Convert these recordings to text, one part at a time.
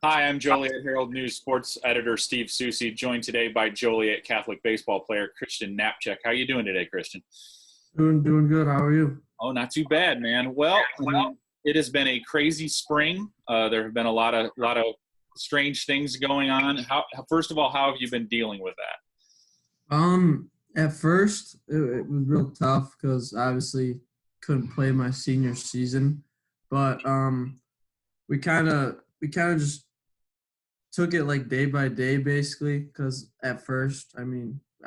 Hi, I'm Joliet Herald-News sports editor Steve Susi, joined today by Joliet Catholic baseball player Christian Knapczyk. How are you doing today, Christian? Doing good. How are you? Oh, not too bad, man. Well, it has been a crazy spring. There have been a lot of strange things going on. First of all, how have you been dealing with that? At first it was real tough because obviously couldn't play my senior season, but we kind of just took it like day by day basically. Because at first,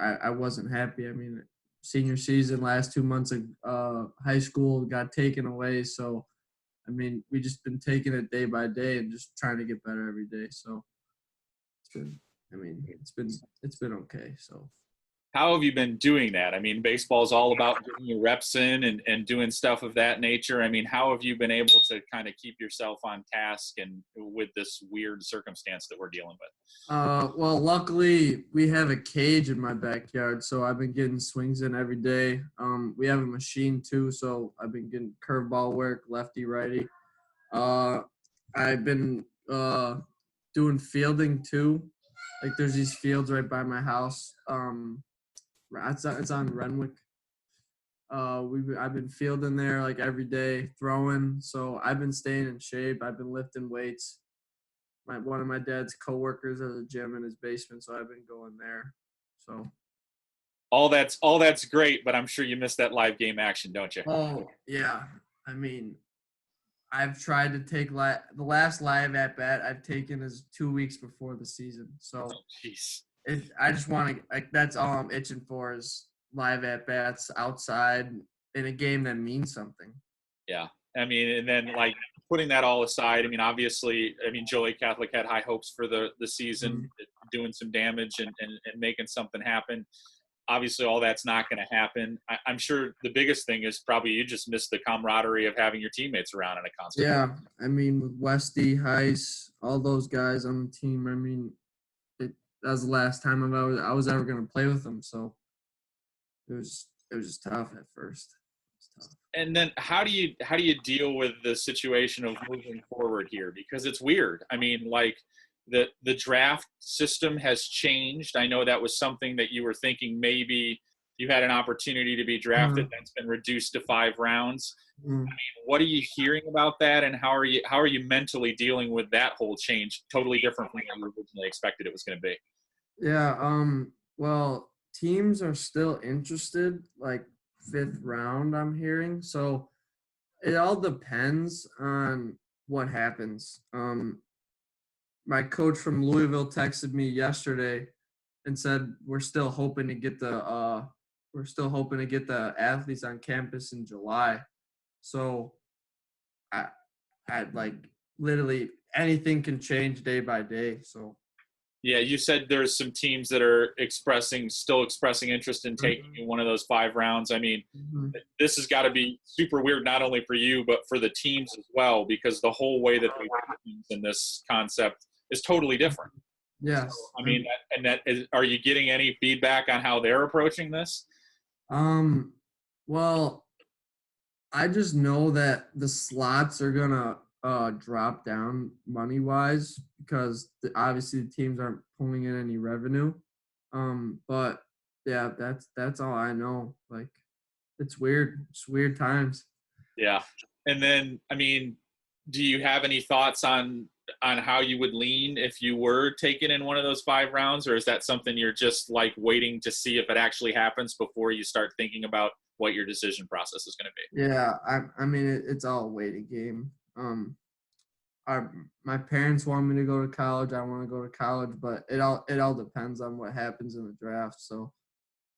I wasn't happy. Senior season, last 2 months of high school got taken away, so we just been taking it day by day and just trying to get better every day. So it's been, it's been okay. So. How have you been doing that? I mean, baseball is all about getting your reps in and doing stuff of that nature. I mean, how have you been able to kind of keep yourself on task and with this weird circumstance that we're dealing with? Well, luckily we have a cage in my backyard, so I've been getting swings in every day. We have a machine too, so I've been getting curveball work, lefty, righty. Uh, I've been doing fielding too. Like there's these fields right by my house. It's on Renwick. I've been fielding there like every day, throwing. So I've been staying in shape. I've been lifting weights. One of my dad's coworkers has a gym in his basement, so I've been going there. So. All that's great, but I'm sure you miss that live game action, don't you? Oh yeah, I mean, I've tried to take the last live at bat I've taken is 2 weeks before the season. So Jeez. I just want to like that's all I'm itching for is live at bats outside in a game that means something. Yeah. I mean, and then like putting that all aside, I mean, obviously, I mean, Joliet Catholic had high hopes for the season, Mhm. doing some damage and making something happen. Obviously, all that's not going to happen. I'm sure the biggest thing is probably you just miss the camaraderie of having your teammates around on a constant. Yeah, with Westy, Heiss, all those guys on the team. That was the last time I was ever going to play with them. So it was just tough at first. It was tough. And then how do you deal with the situation of moving forward here? Because it's weird. I mean, like the draft system has changed. I know that was something that you were thinking maybe you had an opportunity to be drafted. Mhm. That's been reduced to 5 rounds. Mhm. What are you hearing about that, and how are you mentally dealing with that whole change? Totally different from what you originally expected it was going to be. Yeah. Well, teams are still interested, like fifth round. I'm hearing. So it all depends on what happens. My coach from Louisville texted me yesterday and said we're still hoping to get the athletes on campus in July. So I I like literally anything can change day by day. So. Yeah, you said there's some teams that are still expressing interest in taking Mhm. you one of those 5 rounds. I mean, Mhm. this has got to be super weird, not only for you, but for the teams as well, because the whole way that they do things in this concept is totally different. So, Yes. I mean, are you getting any feedback on how they're approaching this? Um. Well, I just know that the slots are gonna drop down money wise because obviously the teams aren't pulling in any revenue. But yeah, that's all I know. Like, it's weird. It's weird times. Yeah. And then, I mean, do you have any thoughts on how you would lean if you were taken in one of those 5 rounds, or is that something you're just like waiting to see if it actually happens before you start thinking about what your decision process is going to be? Yeah, it's all a waiting game. My parents want me to go to college. I want to go to college, but it all depends on what happens in the draft. So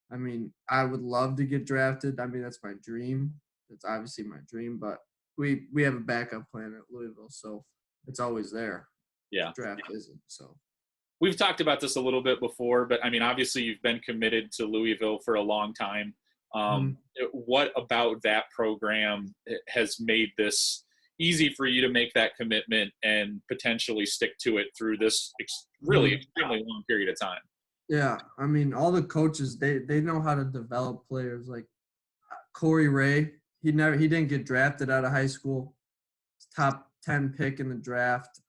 I would love to get drafted. That's my dream. It's obviously my dream, but we have a backup plan at Louisville, so it's always there. Yeah. Draft isn't. So. We've talked about this a little bit before, but I mean, obviously, you've been committed to Louisville for a long time. Mhm. What about that program has made this easy for you to make that commitment and potentially stick to it through this really Mhm. extremely long period of time? Yeah, all the coaches they know how to develop players. Like Corey Ray, he didn't get drafted out of high school. Top 10 pick in the draft.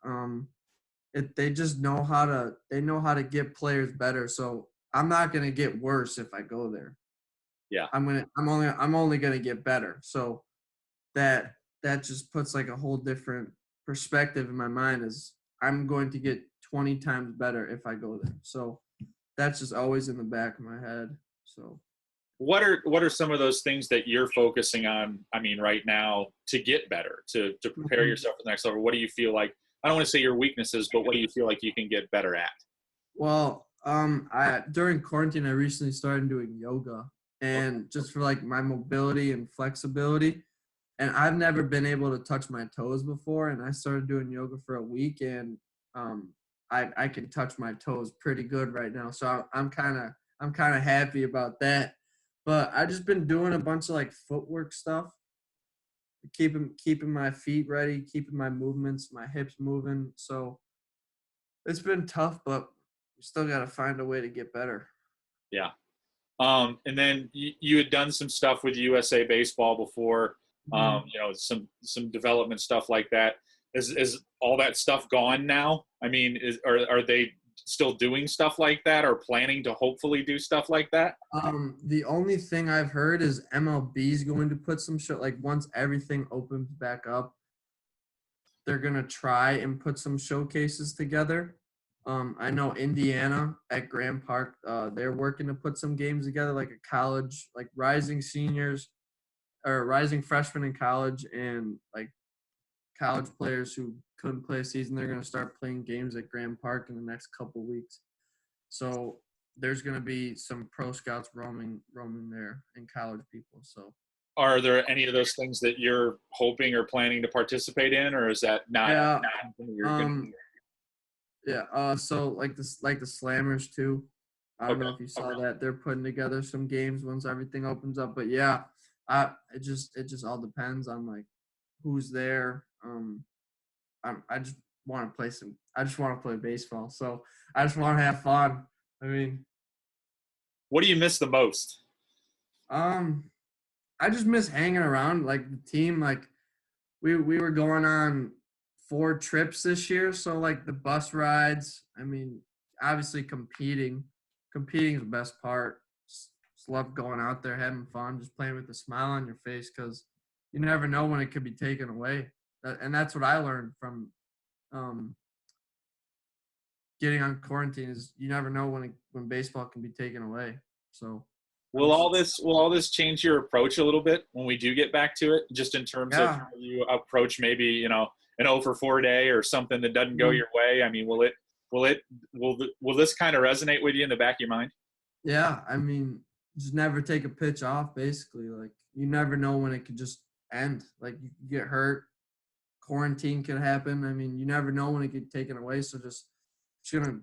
they just know how to get players better. So I'm not gonna get worse if I go there. Yeah. I'm only gonna get better. So that just puts like a whole different perspective in my mind is I'm going to get 20 times better if I go there. So that's just always in the back of my head. So What are some of those things that you're focusing on, I mean, right now to get better, to prepare Mhm. yourself for the next level? What do you feel like, I don't want to say your weaknesses, but what do you feel like you can get better at? Well, I during quarantine I recently started doing yoga Okay. and just for like my mobility and flexibility. And I've never been able to touch my toes before. And I started doing yoga for a week, and um, I can touch my toes pretty good right now. So I'm kind of happy about that. But I just been doing a bunch of like footwork stuff, keeping my feet ready, keeping my movements, my hips moving. So it's been tough, but we still got to find a way to get better. Yeah. And then you had done some stuff with USA Baseball before, Mhm. some development stuff like that. Is all that stuff gone now? I mean, are they still doing stuff like that, or planning to hopefully do stuff like that? The only thing I've heard is MLB is going to put some show like once everything opens back up, they're gonna try and put some showcases together. I know Indiana at Grand Park, they're working to put some games together, like a college, like rising seniors or rising freshmen in college, and like college players who couldn't play a season. They're gonna start playing games at Grand Park in the next couple weeks. So there's going to be some pro scouts roaming there and college people. So Are there any of those things that you're hoping or planning to participate in, or is that not yeah, something that you're going to? um, yeah. So like the Slammers too. I don't Okay. know if you saw that they're putting together some games once everything opens up. But yeah, it just all depends on like who's there. I just want to play some. I just want to play baseball. So I just want to have fun. I mean, What do you miss the most? um, I just miss hanging around like the team. Like we were going on 4 trips this year, so like the bus rides. I mean, obviously competing is the best part. Just love going out there, having fun, just playing with a smile on your face because you never know when it could be taken away. And that's what I learned from um, getting on quarantine is you never know when baseball can be taken away. So I'm Will just all this will all this change your approach a little bit when we do get back to it, just in terms of yeah. how you approach maybe an 0 for 4 day or something that doesn't go Mhm. your way? I mean, will this kind of resonate with you in the back of your mind? Yeah, I mean, just never take a pitch off. Basically, like you never know when it could just end. Like you could get hurt, quarantine could happen. I mean, you never know when it could get taken away. So just gonna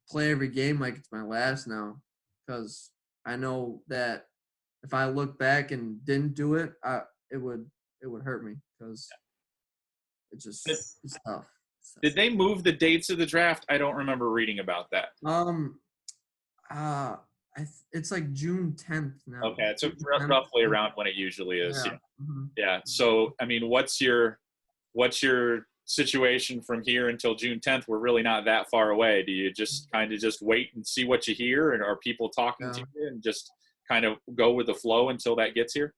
play every game like it's my last now, because I know that if I look back and didn't do it, it would it would hurt me because Did, it's tough. It's tough. did they move the dates of the draft? I don't remember reading about that. Um, uh, it's like June 10th now. Okay, it's June 10th. roughly around when it usually is. Yeah. Mhm. Yeah. So, I mean, what's your situation from here until June 10th? We're really not that far away. Do you just kind of just wait and see what you hear, and are people talking to Yeah. you, and just kind of go with the flow until that gets here?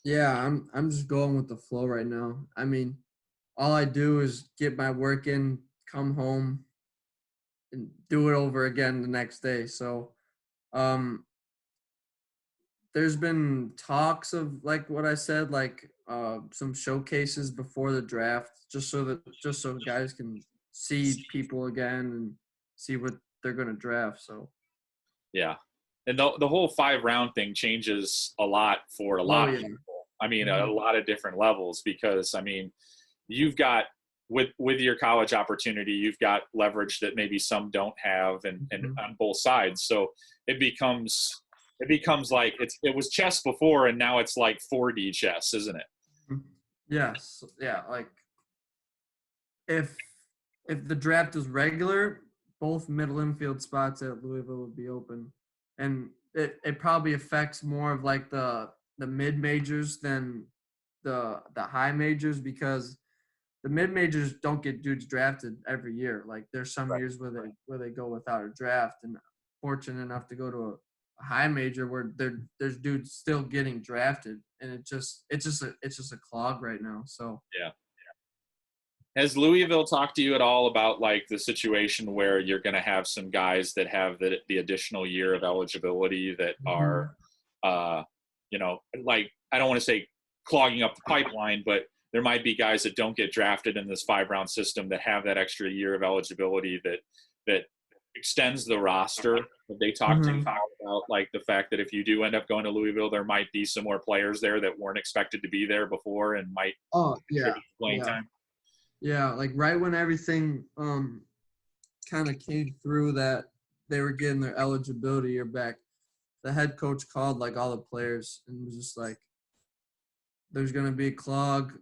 Yeah, I'm just going with the flow right now. I mean, all I do is get my work in, come home, and do it over again the next day. So, um, there's been talks of like what I said, like some showcases before the draft, just so guys can see people again and see what they're gonna draft. So, Yeah. And the whole 5 round thing changes a lot for a oh lot of yeah. people. I mean, a Mhm. lot of different levels, because I mean, you've got with your college opportunity, you've got leverage that maybe some don't have, and Mhm. on both sides. So it becomes like it was chess before, and now it's like 4D chess, isn't it? Mhm. Yes, yeah. Like if if the draft is regular, both middle infield spots at Louisville would be open, and it probably affects more of like the mid majors than the high majors because the mid majors don't get dudes drafted every year. Like there's some Right. years where they go without a draft, and fortunate enough to go to a high major where there's dudes still getting drafted, and it's just a clog right now. So Yeah. Has Louisville talked to you at all about like the situation where you're going to have some guys that have the additional year of eligibility that are, you know, like I don't want to say clogging up the pipeline, but there might be guys that don't get drafted in this 5-round system that have that extra year of eligibility that extends the roster. Have they talked to you about like the fact that if you do end up going to Louisville, there might be some more players there that weren't expected to be there before and might contribute to playing time? Yeah, like right when everything kind of came through that they were getting their eligibility year back, the head coach called like all the players and was just like, there's gonna be a clog,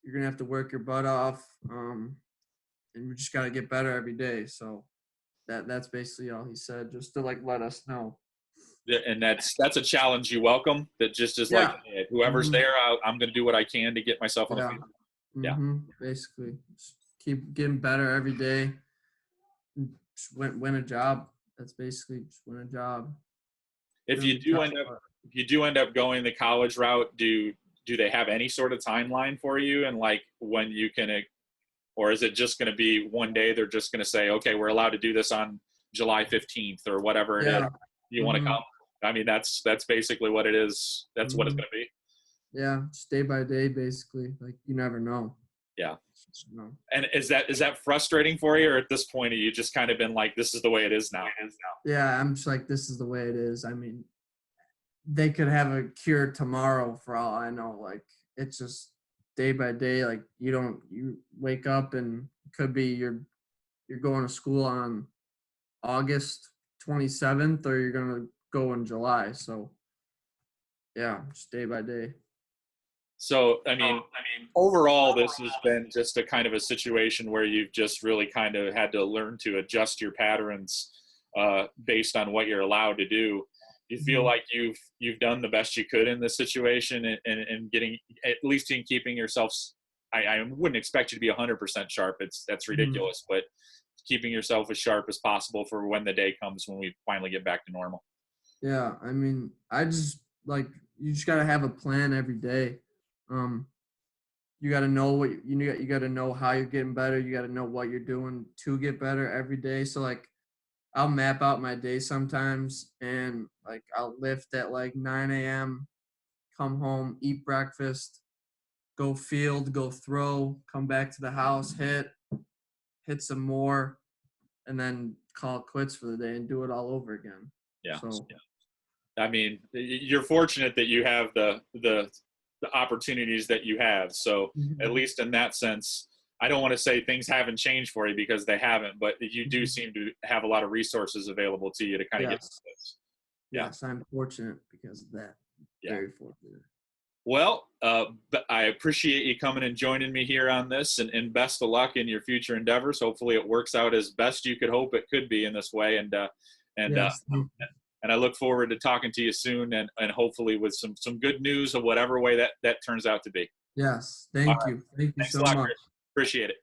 you're gonna have to work your butt off, and we just gotta get better every day. So that's basically all he said, just to like let us know. And that's a challenge you welcome. That just is like, hey, whoever's there, I'm going to do what I can to get myself on the field. Yeah. Basically, just keep getting better every day. Just win a job. That's basically just win a job. If you do end up going the college route, do they have any sort of timeline for you and like when you can, or is it just going to be one day they're just going to say, okay, we're allowed to do this on July 15th or whatever it is you want to come? I mean, that's basically what it is. That's what it's going to be. Yeah, just day by day, basically. Like you never know. Yeah. No. And is that frustrating for you, or at this point, have you just kind of been like, this is the way it is now? Yeah, I'm just like, this is the way it is. I mean, they could have a cure tomorrow for all I know. Like it's just day by day. Like you wake up and it could be you're going to school on August 27th, or you're gonna go in July. So yeah, just day by day. So, I mean, overall, this has been just a kind of a situation where you've just really kind of had to learn to adjust your patterns based on what you're allowed to do. You feel like you've done the best you could in this situation and getting, at least in keeping yourself, I wouldn't expect you to be 100% sharp. That's ridiculous, but keeping yourself as sharp as possible for when the day comes when we finally get back to normal. Yeah, I mean, I just like, you just got to have a plan every day. You got to know what you got to know how you're getting better. You got to know what you're doing to get better every day. So like, I'll map out my day sometimes, and like I'll lift at like 9 a.m., come home, eat breakfast, go field, go throw, come back to the house, hit some more, and then call it quits for the day and do it all over again. Yeah. So, I mean, you're fortunate that you have the opportunities that you have. So at least in that sense, I don't want to say things haven't changed for you because they haven't, but you do seem to have a lot of resources available to you to kind of get through this. Yeah. Yes, I'm fortunate because of that. Yeah. Very fortunate. Well, I appreciate you coming and joining me here on this, and best of luck in your future endeavors. Hopefully it works out as best you could hope it could be in this way. And I look forward to talking to you soon and hopefully with some good news of whatever way that turns out to be. Yes. Thank you. Thank you so much. Appreciate it.